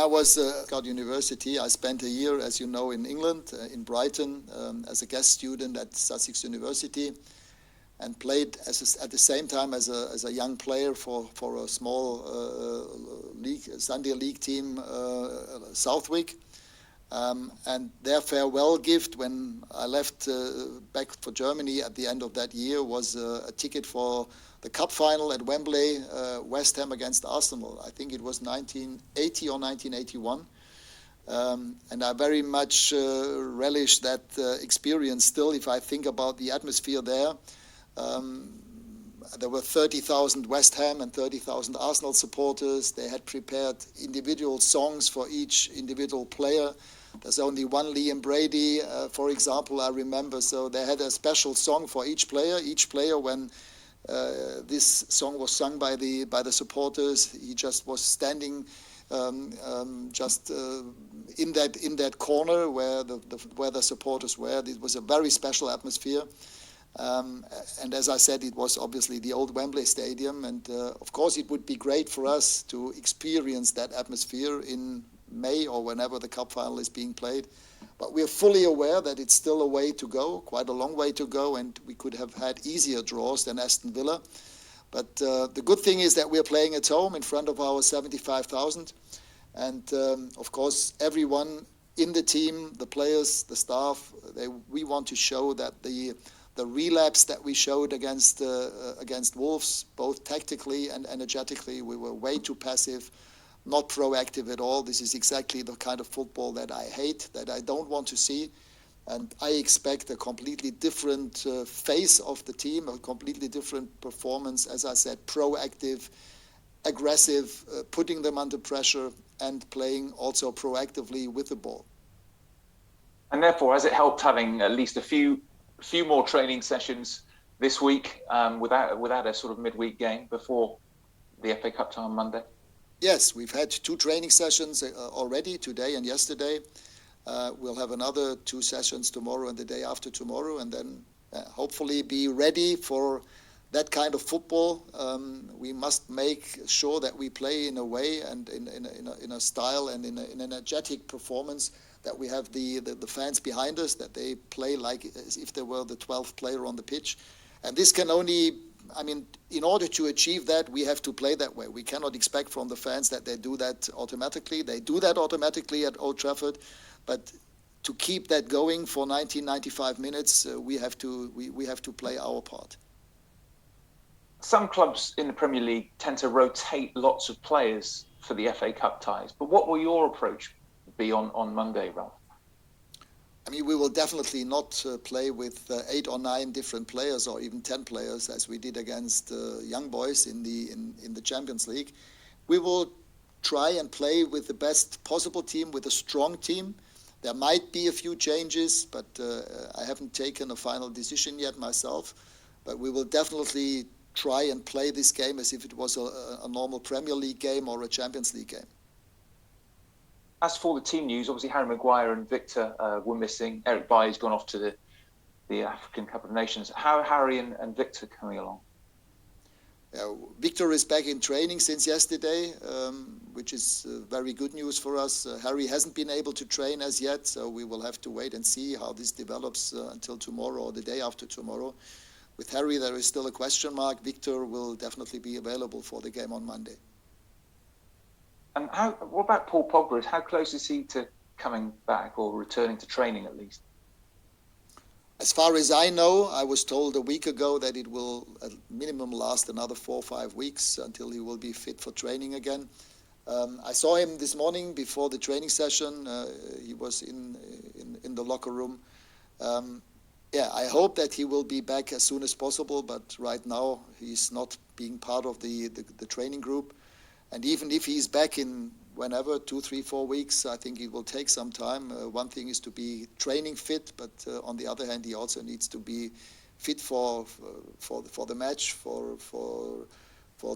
I was at university. I spent a year, as you know, in England, in Brighton, as a guest student at Sussex University, and played at the same time as a young player for a small Sunday league team, Southwick. And their farewell gift when I left back for Germany at the end of that year was a ticket for the cup final at Wembley, West Ham against Arsenal. I think it was 1980 or 1981. And I very much relish that experience still. If I think about the atmosphere there, there were 30,000 West Ham and 30,000 Arsenal supporters. They had prepared individual songs for each individual player. There's only one Liam Brady, for example, I remember. So they had a special song for each player. Each player, when this song was sung by the supporters, he just was standing just in that corner where the supporters were. It was a very special atmosphere. And as I said, it was obviously the old Wembley Stadium. And of course, it would be great for us to experience that atmosphere in May or whenever the cup final is being played. But we're fully aware that it's still a way to go, quite a long way to go, and we could have had easier draws than Aston Villa. But the good thing is that we're playing at home in front of our 75,000. And of course, everyone in the team, the players, the staff, we want to show that the relapse that we showed against Wolves, both tactically and energetically, we were way too passive, not proactive at all. This is exactly the kind of football that I hate, that I don't want to see. And I expect a completely different face of the team, a completely different performance, as I said, proactive, aggressive, putting them under pressure and playing also proactively with the ball. And therefore, has it helped having at least a few more training sessions this week without a sort of midweek game before the FA Cup tie on Monday? Yes, we've had 2 training sessions already, today and yesterday. We'll have another 2 sessions tomorrow and the day after tomorrow, and then hopefully be ready for that kind of football. We must make sure that we play in a way and in a style and in an energetic performance that we have the fans behind us, that they play like as if they were the 12th player on the pitch. And this can only, in order to achieve that, we have to play that way. We cannot expect from the fans that they do that automatically. They do that automatically at Old Trafford, but to keep that going for 95 minutes, we have to play our part. Some clubs in the Premier League tend to rotate lots of players for the FA Cup ties, but what will your approach be on Monday, Ralph? We will definitely not play with 8 or 9 different players or even 10 players as we did against Young Boys in the Champions League. We will try and play with the best possible team, with a strong team. There might be a few changes, but I haven't taken a final decision yet myself. But we will definitely try and play this game as if it was a normal Premier League game or a Champions League game. As for the team news, obviously Harry Maguire and Victor were missing. Eric Bailly's gone off to the African Cup of Nations. How are Harry and Victor coming along? Victor is back in training since yesterday, which is very good news for us. Harry hasn't been able to train as yet, so we will have to wait and see how this develops until tomorrow or the day after tomorrow. With Harry, there is still a question mark. Victor will definitely be available for the game on Monday. And what about Paul Pogba? How close is he to coming back or returning to training at least? As far as I know, I was told a week ago that it will at minimum last another 4 or 5 weeks until he will be fit for training again. I saw him this morning before the training session. He was in the locker room. I hope that he will be back as soon as possible, but right now he's not being part of the training group. And even if he's back in whenever, 2, 3, 4 weeks, I think it will take some time. One thing is to be training fit, but on the other hand, he also needs to be fit for the match, for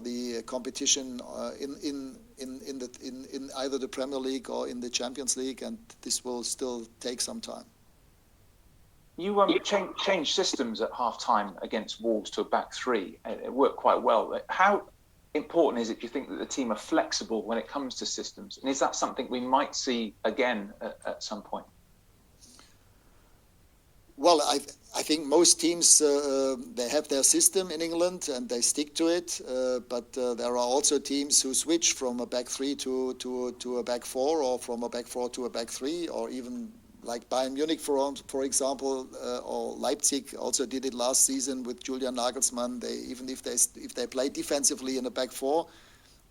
the competition in either the Premier League or in the Champions League, and this will still take some time. You changed systems at half-time against Wolves to a back 3. It worked quite well. How important is it, do you think, that the team are flexible when it comes to systems? And is that something we might see again at some point? Well, I think most teams, they have their system in England and they stick to it. But there are also teams who switch from a back three to a back four, or from a back four to a back three, or even like Bayern Munich, for example, or Leipzig also did it last season with Julian Nagelsmann. Even if they play defensively in a back four,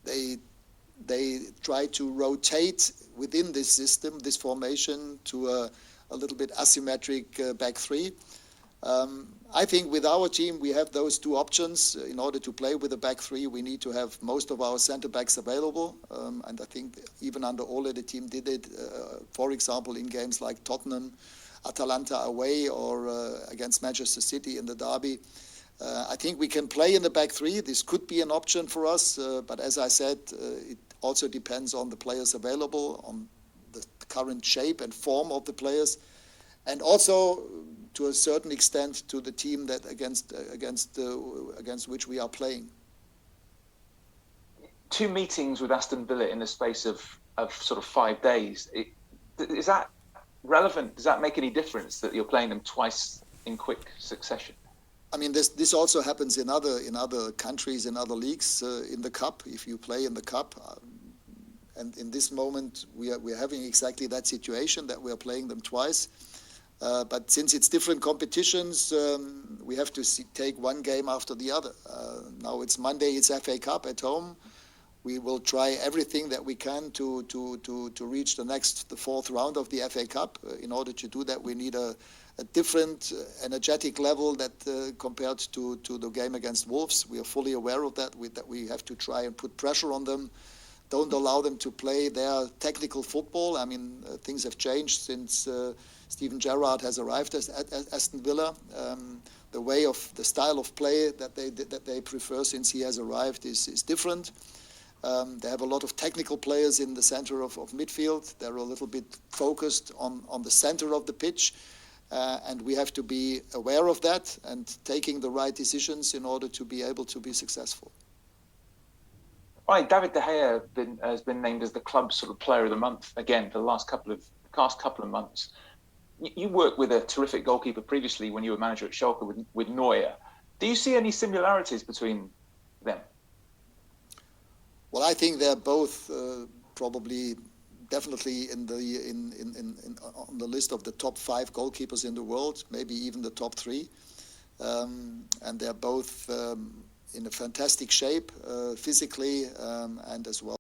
they try to rotate within this system, this formation, to a little bit asymmetric back three. I think with our team, we have those two options. In order to play with a back three, we need to have most of our centre backs available. And I think even under Ole, the team did it, for example, in games like Tottenham, Atalanta away, or against Manchester City in the derby. I think we can play in the back three. This could be an option for us. But as I said, it also depends on the players available, on the current shape and form of the players, and also to a certain extent to the team that against which we are playing. 2 meetings with Aston Villa in the space of sort of 5 days. Is that relevant? Does that make any difference that you're playing them twice in quick succession? I mean, this also happens in other countries, in other leagues, in the cup. If you play in the cup, and in this moment we're having exactly that situation, that we are playing them twice. But since it's different competitions, we have to take one game after the other. Now it's Monday, it's FA Cup at home. We will try everything that we can to reach the fourth round of the FA Cup. In order to do that, we need a different energetic level that compared to the game against Wolves. We are fully aware of that. That we have to try and put pressure on them. Don't allow them to play their technical football. I mean, things have changed since Steven Gerrard has arrived at Aston Villa. The style of play that they prefer since he has arrived is different. They have a lot of technical players in the center of midfield. They're a little bit focused on the center of the pitch. And we have to be aware of that and taking the right decisions in order to be able to be successful. Right, David De Gea has been named as the club's sort of player of the month again for the last couple of months. You worked with a terrific goalkeeper previously when you were manager at Schalke with Neuer. Do you see any similarities between them? Well, I think they're both probably definitely on the list of the top 5 goalkeepers in the world, maybe even the top 3. And they're both in a fantastic shape physically and as well